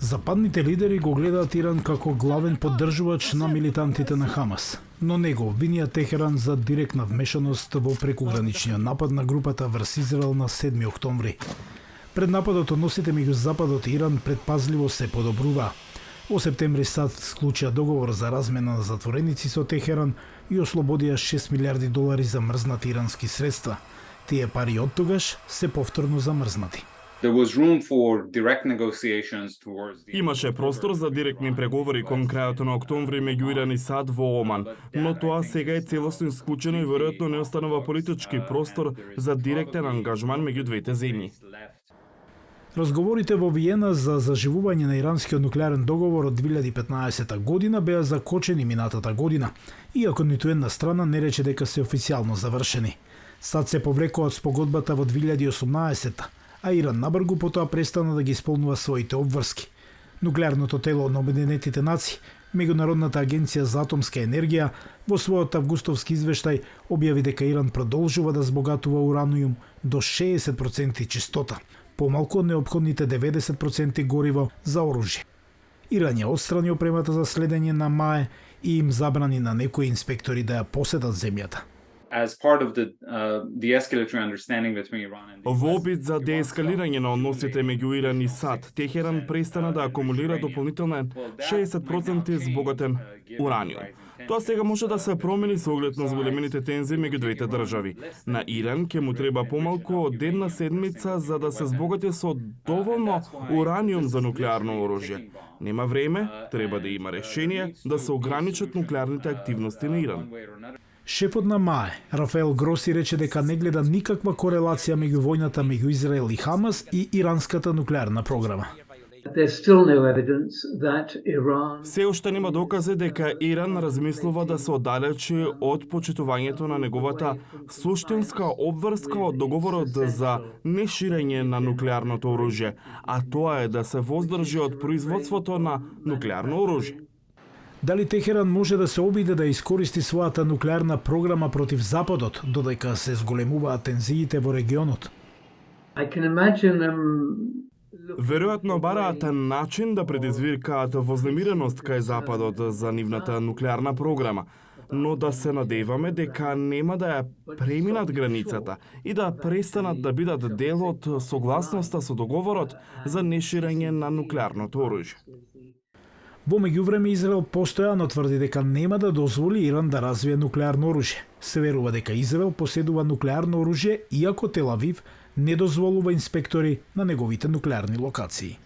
Западните лидери го гледаат Иран како главен поддржувач на милитантите на Хамас, но него обвинија Техеран за директна вмешаност во прекуграничниот напад на групата врз Израел на 7 октомври. Пред нападот односите меѓу Западот и Иран предпазливо се подобруваа. Во септември САД склучија договор за размена на затвореници со Техеран и ослободија $6 милиарди за мрзнати ирански средства. Тие пари оттогаш се повторно замрзнати. Имаше простор за директни преговори кон крајот на октомври меѓу Иран и САД во Оман, но тоа сега е целосно исклучено и веројатно не останува политички простор за директен ангажман меѓу двете земји. Разговорите во Виена за заживување на иранскиот нуклеарен договор од 2015 година беа закочени минатата година, иако ниту една страна не рече дека се официјално завршени. САД се повлекоа од спогодбата во 2018, а Иран набргу потоа престана да ги исполнува своите обврски. Нуклеарното тело на Обединетите нации, Меѓународната агенција за атомска енергија, во својот августовски извештај објави дека Иран продолжува да збогатува ураниум до 60% чистота, помалку од неопходните 90% гориво за оружје. Иран ја отстрани опремата за следење на МАЕ и им забрани на некои инспектори да ја поседат земјата. Во опит за деескалирање на односите меѓу Иран и САД, Техеран престана да акумулира дополнителен 60% збогатен ураниум. Тоа сега може да се промени со оглед на зголемените тензии меѓу двете држави. На Иран ќе му треба помалку од една седмица за да се збогати со доволно ураниум за нуклеарно оружје. Нема време, треба да има решение да се ограничат нуклеарните активности на Иран. Шефот на МАЕ, Рафаел Гроси, рече дека не гледа никаква корелација меѓу војната меѓу Израел и Хамас и иранската нуклеарна програма. Се уште нема докази дека Иран размислува да се оддалечи од почитувањето на неговата суштинска обврска од договорот за неширење на нуклеарното оружје, а тоа е да се воздржи од производството на нуклеарно оружје. Дали Техеран може да се обиде да искористи својата нуклеарна програма против Западот, додека се зголемуваат тензиите во регионот? Веројатно бараат начин да предизвикаат вознемиреност кај Западот за нивната нуклеарна програма, но да се надеваме дека нема да ја преминат границата и да престанат да бидат дел од согласноста со договорот за неширење на нуклеарното оружје. Во меѓувреме Израел постојано тврди дека нема да дозволи Иран да развие нуклеарно оружје. Се верува дека Израел поседува нуклеарно оружје, иако Тел Авив не дозволува инспектори на неговите нуклеарни локации.